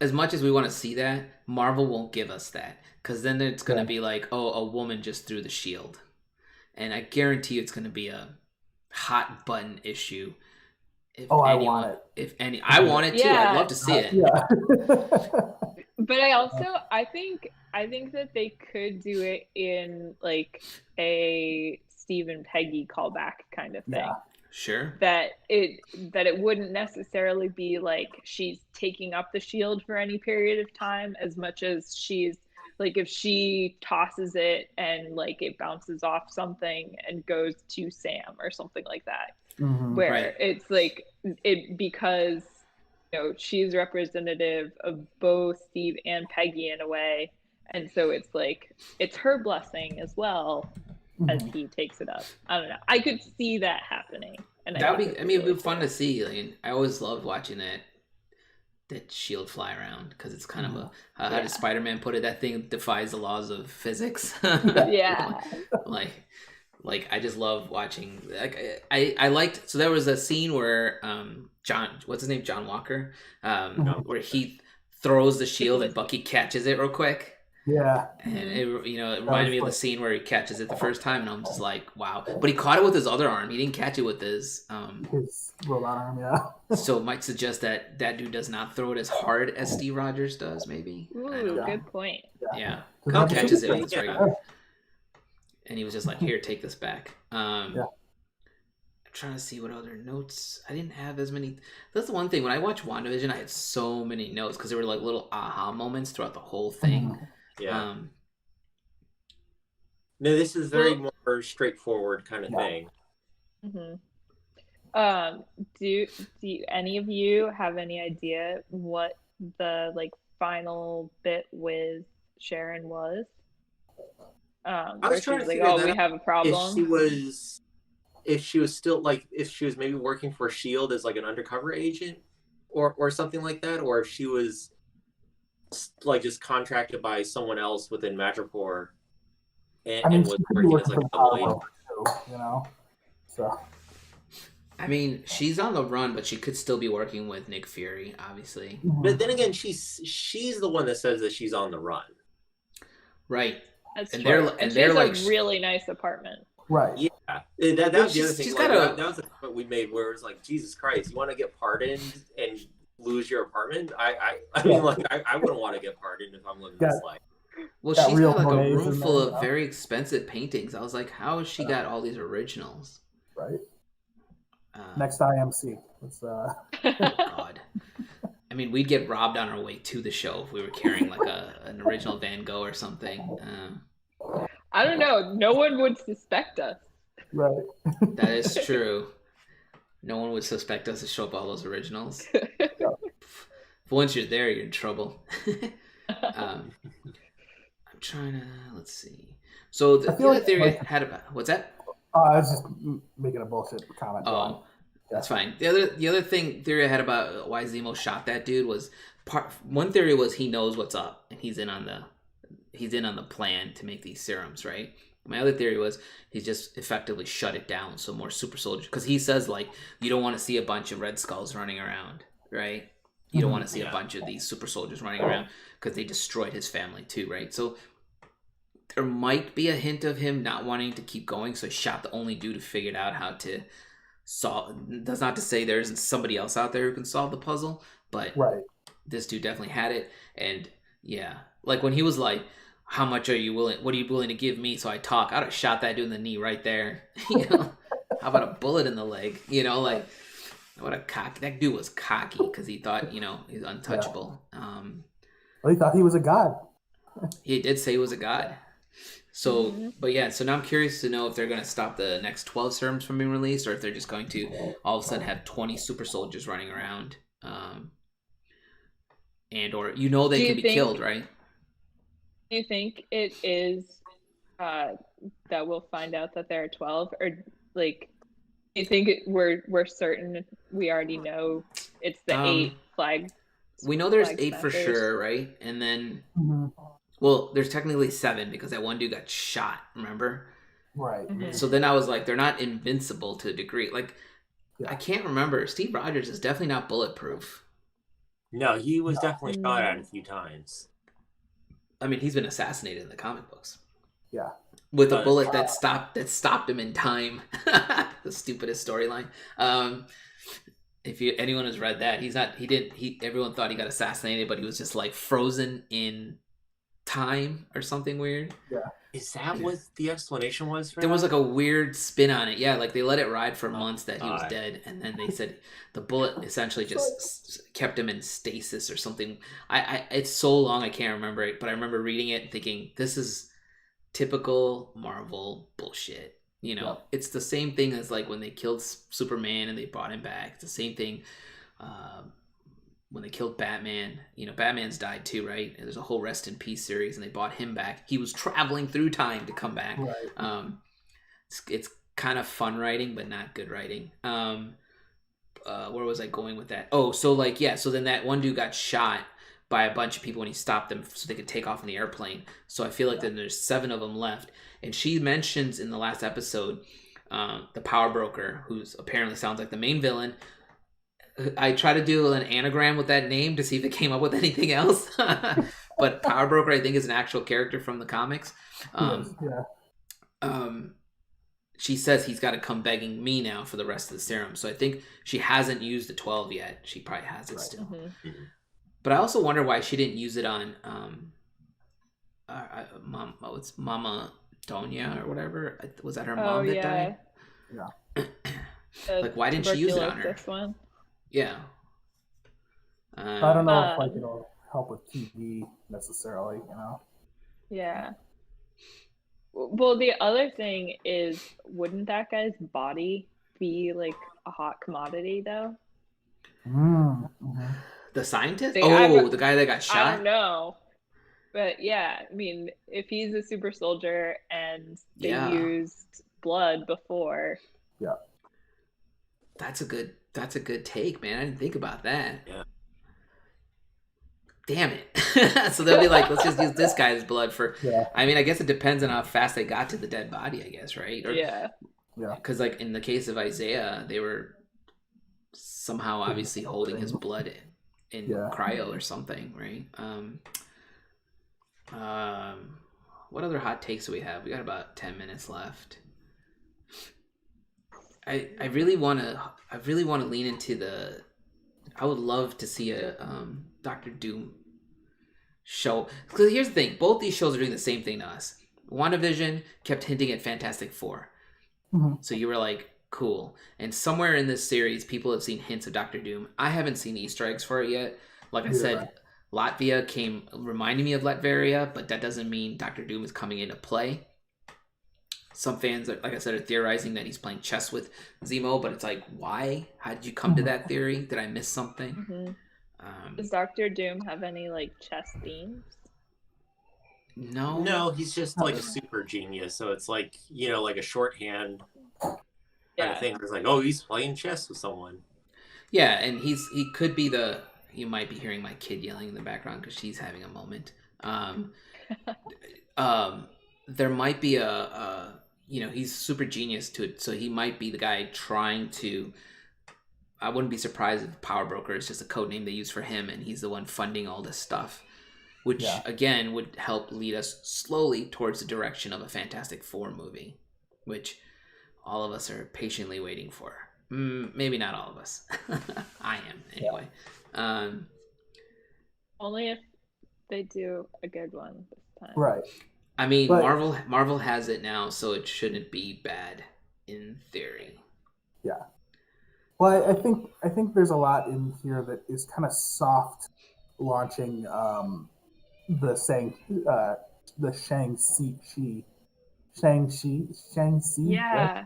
as much as we want to see that, Marvel won't give us that. Because then it's going to be like, oh, a woman just threw the shield. And I guarantee you it's going to be a hot button issue. I want it. I want it too. I'd love to see it. Yeah. But I think that they could do it in like a Steve and Peggy callback kind of thing. Yeah. Sure. That it wouldn't necessarily be like she's taking up the shield for any period of time, as much as she's like, if she tosses it and like it bounces off something and goes to Sam or something like that, where it's like because she's representative of both Steve and Peggy in a way, and so it's like it's her blessing as well as he takes it up. I don't know. I could see that happening, and it'd be fun to see. Like, I always loved watching that shield fly around because it's kind of how did Spider-Man put it? That thing defies the laws of physics. Yeah. Like I just love watching. Like I liked. So there was a scene where John Walker, where he throws the shield and Bucky catches it real quick. Yeah. And it reminded me of the scene where he catches it the first time, and I'm just like, wow. But he caught it with his other arm. He didn't catch it with his robot arm, yeah. So it might suggest that dude does not throw it as hard as Steve Rogers does, maybe. Ooh, good point. Yeah. He catches it with his regular. And he was just like, here, take this back. I'm trying to see what other notes. I didn't have as many. That's the one thing. When I watched WandaVision, I had so many notes because there were like little aha moments throughout the whole thing. Yeah. No, this is very more straightforward kind of thing. Do any of you have any idea what the like final bit with Sharon was? I was trying to figure we have a problem. If she was still like, if she was maybe working for S.H.I.E.L.D. as like an undercover agent or something like that, or if she was like just contracted by someone else within Madripoor and was working as like a double agent. So. I mean, she's on the run, but she could still be working with Nick Fury, obviously. But then again, she's the one that says that she's on the run. Right. That's and true. they're like a really nice apartment. Right. Yeah. That was the other thing. That was the point we made where it was like, Jesus Christ, you want to get pardoned and lose your apartment? I mean, like, I wouldn't want to get pardoned if I'm living this life. Well, she's got like a room full of very expensive paintings. I was like, how has she got all these originals? Right. Next IMC. God. I mean, we'd get robbed on our way to the show if we were carrying like an original Van Gogh or something. I don't know. No one would suspect us. Right. That is true. No one would suspect us to show up all those originals. But once you're there, you're in trouble. I'm trying to, let's see. So the other theory I had about, what's that? I was just making a bullshit comment. Oh, that's fine. The other theory I had about why Zemo shot that dude was one theory was he knows what's up and he's in on the plan to make these serums, right? My other theory was he's just effectively shut it down so more super soldiers, because he says like you don't want to see a bunch of Red Skulls running around, right? You don't want to see a bunch of these super soldiers running around because they destroyed his family too, right? So there might be a hint of him not wanting to keep going, so he shot the only dude who figured out how to solve. That's not to say there isn't somebody else out there who can solve the puzzle, but this dude definitely had it. And yeah, like when he was like, how much are you willing? What are you willing to give me so I talk? I'd have shot that dude in the knee right there. You know, how about a bullet in the leg? You know, like what a cocky. That dude was cocky because he thought, you know, he's untouchable. Well, he thought he was a god. He did say he was a god. So, but yeah, so now I'm curious to know if they're going to stop the next 12 serums from being released, or if they're just going to all of a sudden have 20 super soldiers running around. And or you know they can be killed, right? Do you think it is that we'll find out that there are 12, or like do you think we're certain we already know it's the 8 flags? We know there's 8 for sure, right? And then well, there's technically 7 because that one dude got shot, remember? Right. So then I was like, they're not invincible to a degree. Like I can't remember. Steve Rogers is definitely not bulletproof. No, he was definitely shot at a few times. I mean, he's been assassinated in the comic books. Yeah. With a bullet that stopped him in time. The stupidest storyline. If anyone has read that, everyone thought he got assassinated, but he was just like frozen in time or something weird. Yeah. Is that what the explanation was for there that? was like a weird spin on it. Yeah, like they let it ride for months that he was dead, and then they said the bullet essentially just kept him in stasis or something. It's so long I can't remember it, but I remember reading it and thinking this is typical Marvel bullshit. You know, it's the same thing as like when they killed Superman and they brought him back. It's the same thing when they killed Batman. You know, Batman's died too, right? And there's a whole Rest in Peace series, and they brought him back. He was traveling through time to come back. Right. It's kind of fun writing, but not good writing. Where was I going with that? Oh, so like, yeah, so then that one dude got shot by a bunch of people when he stopped them so they could take off in the airplane. So I feel like then there's 7 of them left. And she mentions in the last episode, the power broker, who's apparently sounds like the main villain. I try to do an anagram with that name to see if it came up with anything else. But Power Broker, I think, is an actual character from the comics. She says he's got to come begging me now for the rest of the serum. So I think she hasn't used the 12 yet. She probably has it still. But I also wonder why she didn't use it on what's Mama Donya or whatever. Was that her mom that died? Yeah. Like, why didn't she use it on her? One. Yeah. I don't know if like it'll help with TV necessarily, you know. Yeah. Well, the other thing is, wouldn't that guy's body be like a hot commodity though? The scientist? The guy that got shot? I don't know. But yeah, I mean, if he's a super soldier and they used blood before. Yeah. That's a good take, man. I didn't think about that. Yeah. Damn it. So they'll be like, let's just use this guy's blood for... Yeah. I mean, I guess it depends on how fast they got to the dead body, I guess, right? Or, yeah. Because like in the case of Isaiah, they were somehow obviously holding his blood in cryo or something, right? What other hot takes do we have? We got about 10 minutes left. I really want to lean into I would love to see a Doctor Doom show. Because here's the thing, both these shows are doing the same thing to us. WandaVision kept hinting at Fantastic Four. So you were like, cool. And somewhere in this series, people have seen hints of Doctor Doom. I haven't seen Easter eggs for it yet. Like I said, Latvia came reminding me of Latveria, but that doesn't mean Doctor Doom is coming into play. Some fans, like I said, are theorizing that he's playing chess with Zemo, but it's like, why? How did you come to that theory? Did I miss something? Does Doctor Doom have any like chess themes? No, he's just like a super genius. So it's like, you know, like a shorthand kind of thing. It's like, oh, he's playing chess with someone. Yeah, and he could be you might be hearing my kid yelling in the background because she's having a moment. There might be he's super genius to it, so he might be the guy trying to. I wouldn't be surprised if Power Broker is just a code name they use for him, and he's the one funding all this stuff, which again would help lead us slowly towards the direction of a Fantastic Four movie, which all of us are patiently waiting for. Maybe not all of us. I am anyway. Only if they do a good one this time. Right. I mean, but Marvel has it now, so it shouldn't be bad in theory. Yeah. Well, I think there's a lot in here that is kind of soft launching the Yeah.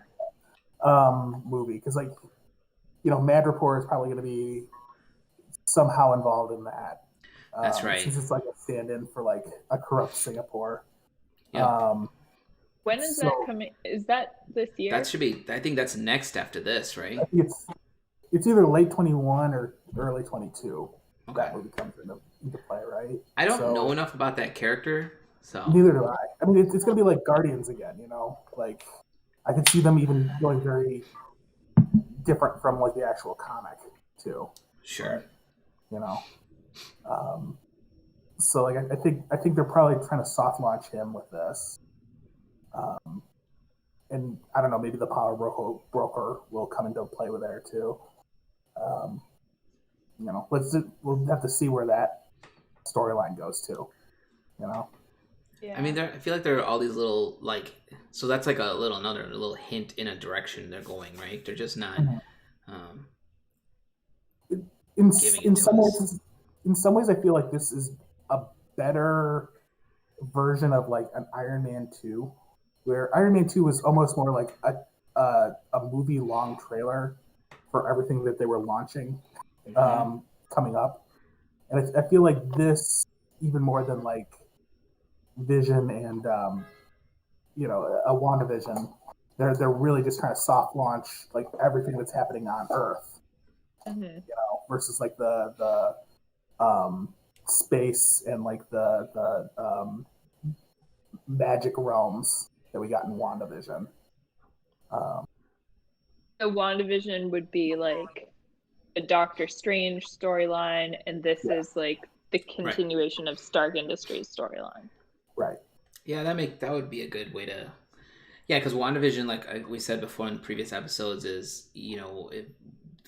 Movie, because like, you know, Madripoor is probably going to be somehow involved in that. That's right. Since it's like a stand-in for like a corrupt Singapore. Yeah. When is that coming? Is that this year? That should be. I think that's next after this, right? I think it's either late 21 or early 22. Okay. That movie comes into play, right? I don't know enough about that character, so neither do I. I mean, it's going to be like Guardians again, you know. Like, I could see them even going very different from like the actual comic too. Sure. But, you know. So like I think they're probably trying to soft launch him with this. And I don't know, maybe the Power Broker will come into play with there too. You know, we'll have to see where that storyline goes to. You know. Yeah. I mean, I feel like there are all these little like, so that's like another little hint in a direction they're going, right? They're just not. In some ways, I feel like this is a better version of like an Iron Man 2, where Iron Man 2 was almost more like a movie long trailer for everything that they were launching coming up. And I feel like this, even more than like Vision and you know, a WandaVision, they're really just trying to soft launch like everything that's happening on Earth. You know, versus like the space and like the magic realms that we got in WandaVision. So WandaVision would be like a Doctor Strange storyline, and this is like the continuation of Stark Industries storyline. Right. Yeah, that would be a good way to. Yeah, because WandaVision, like we said before in previous episodes, is, you know,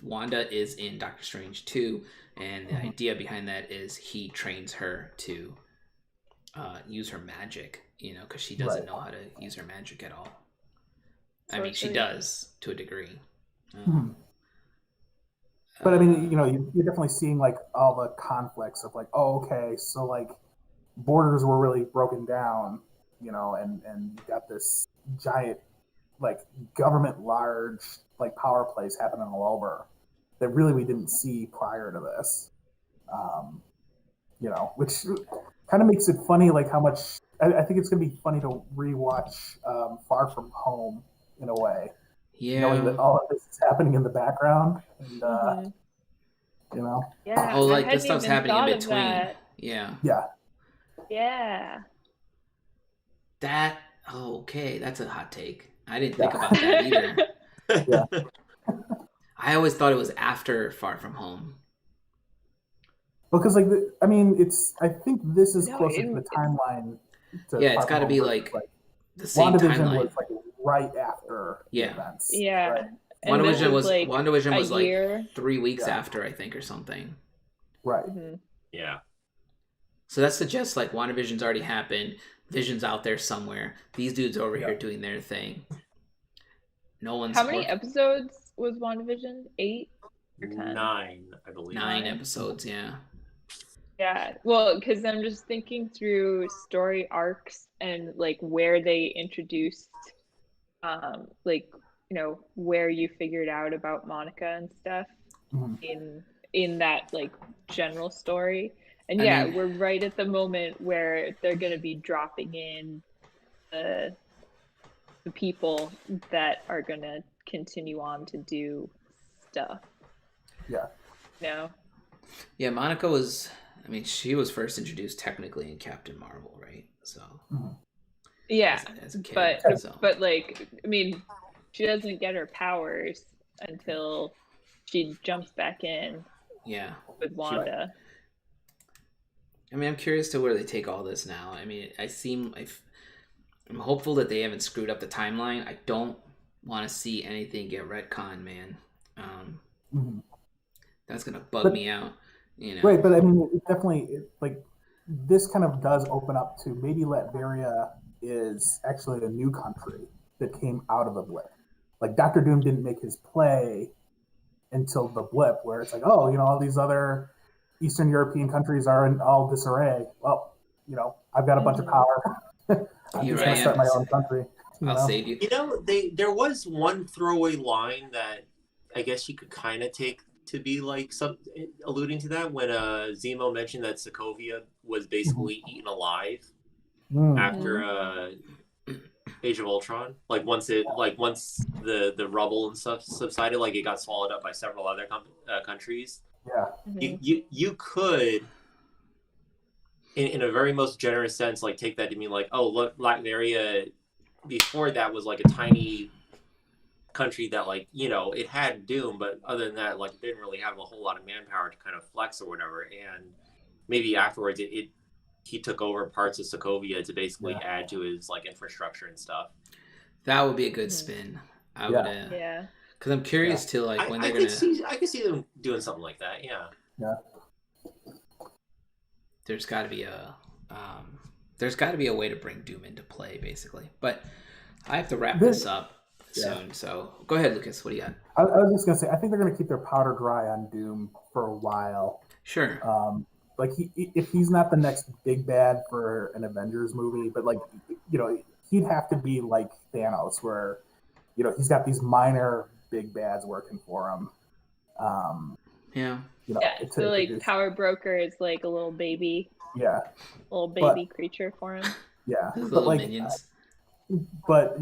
Wanda is in Doctor Strange 2, and the idea behind that is he trains her to use her magic, you know, because she doesn't know how to use her magic at all. I mean, she does to a degree. But I mean, you know, you're definitely seeing like all the conflicts of like, oh, okay, so like borders were really broken down, you know, and you got this giant like government large like power plays happening all over that really we didn't see prior to this. You know, which kind of makes it funny, like how much I think it's gonna be funny to rewatch Far From Home in a way. Yeah. Knowing that all of this is happening in the background, and you know. Yeah. Oh, like this stuff's happening in between. Yeah. Yeah. Yeah. That. Oh, okay. That's a hot take. I didn't think about that either. Yeah. I always thought it was after Far From Home. Because like I mean, I think this is closer to the timeline. It's got to be like the same timeline. Was like right after the events. Yeah. Right? WandaVision was like year. 3 weeks after, I think, or something. Right. Yeah. So that suggests like WandaVision's already happened. Vision's out there somewhere. These dudes are over here doing their thing. No one's. How many episodes was WandaVision? 8 or 10? 9, I believe. 9 episodes. Yeah. Yeah, well, because I'm just thinking through story arcs and like where they introduced, like, you know, where you figured out about Monica and stuff in that like general story. And I mean, we're right at the moment where they're going to be dropping in the people that are going to continue on to do stuff. Yeah. You know? Yeah, Monica was. I mean, she was first introduced technically in Captain Marvel, right? So. Yeah, as a kid, but like, I mean, she doesn't get her powers until she jumps back in. Yeah. With Wanda. Right. I mean, I'm curious to where they take all this now. I mean, I'm hopeful that they haven't screwed up the timeline. I don't want to see anything get retconned, man. That's gonna bug me out. You know. Right, but I mean, it definitely like this kind of does open up to maybe Latveria is actually a new country that came out of the blip. Like Doctor Doom didn't make his play until the blip, where it's like, oh, all these other Eastern European countries are in all disarray. Well, I've got a bunch of power. I'm just going to start my own country. I'll save you. There was one throwaway line that I guess you could kind of take to be like alluding to that when Zemo mentioned that Sokovia was basically eaten alive after Age of Ultron. Like once the rubble and stuff subsided, like it got swallowed up by several other countries. Yeah, you could, in a very most generous sense, like take that to mean like, oh look, Latveria before that was like a tiny country that like it had Doom, but other than that, like it didn't really have a whole lot of manpower to kind of flex or whatever. And maybe afterwards he took over parts of Sokovia to basically add to his like infrastructure and stuff. That would be a good spin. I would because I'm curious to like when they're gonna I could see them doing something like that. Yeah. There's got to be a way to bring Doom into play, basically. But I have to wrap this up soon, so go ahead, Lucas. What do you got? I was just gonna say, I think they're gonna keep their powder dry on Doom for a while. Sure. Like if he's not the next big bad for an Avengers movie, but like he'd have to be like Thanos, where he's got these minor big bads working for him. So like Power Broker is like a little baby. Yeah. Little baby creature for him. Yeah. Little like, minions. But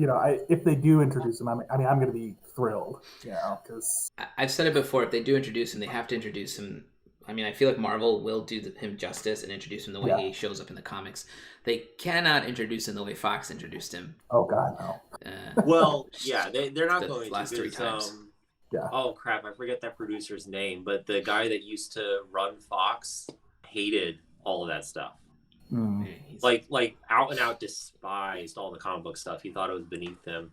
if they do introduce him, I'm going to be thrilled. Because I've said it before. If they do introduce him, they have to introduce him. I mean, I feel like Marvel will do him justice and introduce him the way he shows up in the comics. They cannot introduce him the way Fox introduced him. Oh God, no. Well, yeah, they're not going to. Last 3 times. Oh crap, I forget that producer's name, but the guy that used to run Fox hated all of that stuff. Like out and out despised all the comic book stuff. He thought it was beneath him.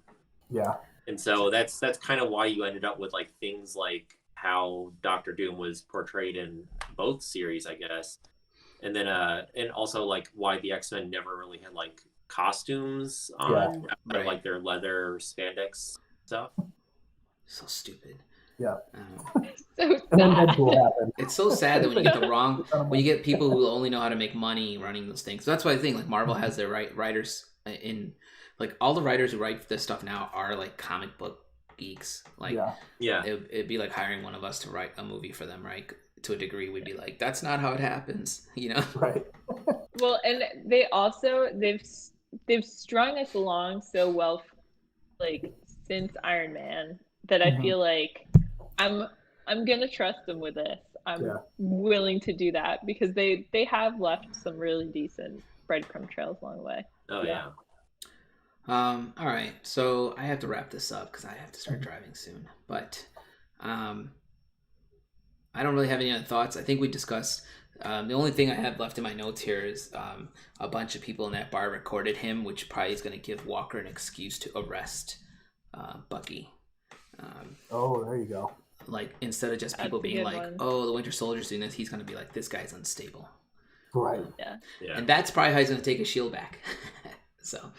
Yeah. And so that's kind of why you ended up with like things like how Doctor Doom was portrayed in both series, I guess. And then and also like why the X-Men never really had like costumes on like their leather spandex stuff. So stupid. Yeah. So sad. It's so sad that when you get people who only know how to make money running those things. So that's why I think like Marvel has their writers in like all the writers who write this stuff now are like comic book geeks. Like it'd be like hiring one of us to write a movie for them, right? To a degree, we'd be like, that's not how it happens, Right. Well, and they also they've strung us along so well, like since Iron Man, that I feel like I'm gonna trust them with this. I'm willing to do that because they have left some really decent breadcrumb trails along the way. Oh yeah. All right, so I have to wrap this up because I have to start driving soon. But I don't really have any other thoughts. I think we discussed. The only thing I have left in my notes here is a bunch of people in that bar recorded him, which probably is going to give Walker an excuse to arrest Bucky. There you go. Like instead of just people being like, "Oh, the Winter Soldier's doing this," he's going to be like, "This guy's unstable." Right. Yeah. And that's probably how he's going to take his shield back. So.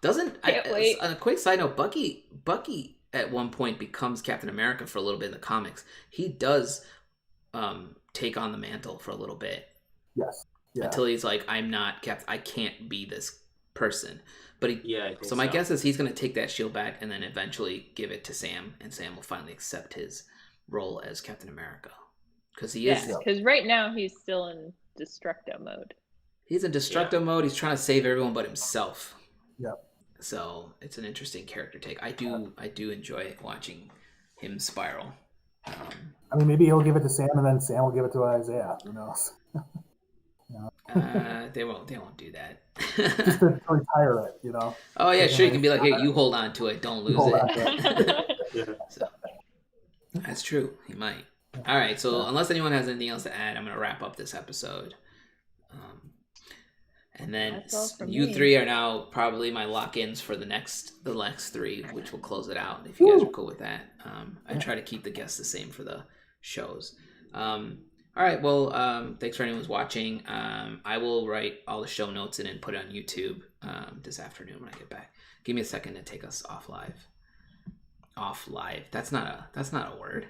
On a quick side note, Bucky at one point becomes Captain America for a little bit in the comics. He does take on the mantle for a little bit. Yes. Yeah. Until he's like, I'm not Captain. I can't be this person. But so my guess is he's going to take that shield back and then eventually give it to Sam, and Sam will finally accept his role as Captain America. Because he is. Because right now he's still in Destructo mode. He's in Destructo mode. He's trying to save everyone but himself. Yep. So it's an interesting character take. I do enjoy watching him spiral. I mean, maybe he'll give it to Sam, and then Sam will give it to Isaiah. Who knows? They won't do that. Just to retire it, Oh yeah, sure. You can be like, hey, you hold on to it. Don't lose it. So, that's true. He might. All right. So unless anyone has anything else to add, I'm gonna wrap up this episode. And then you three are now probably my lock-ins for the next 3, which will close it out. If you guys are cool with that, I try to keep the guests the same for the shows. All All right. Well, thanks for anyone who's watching. I will write all the show notes and then put it on YouTube this afternoon when I get back. Give me a second to take us off live. Off live. That's not a word.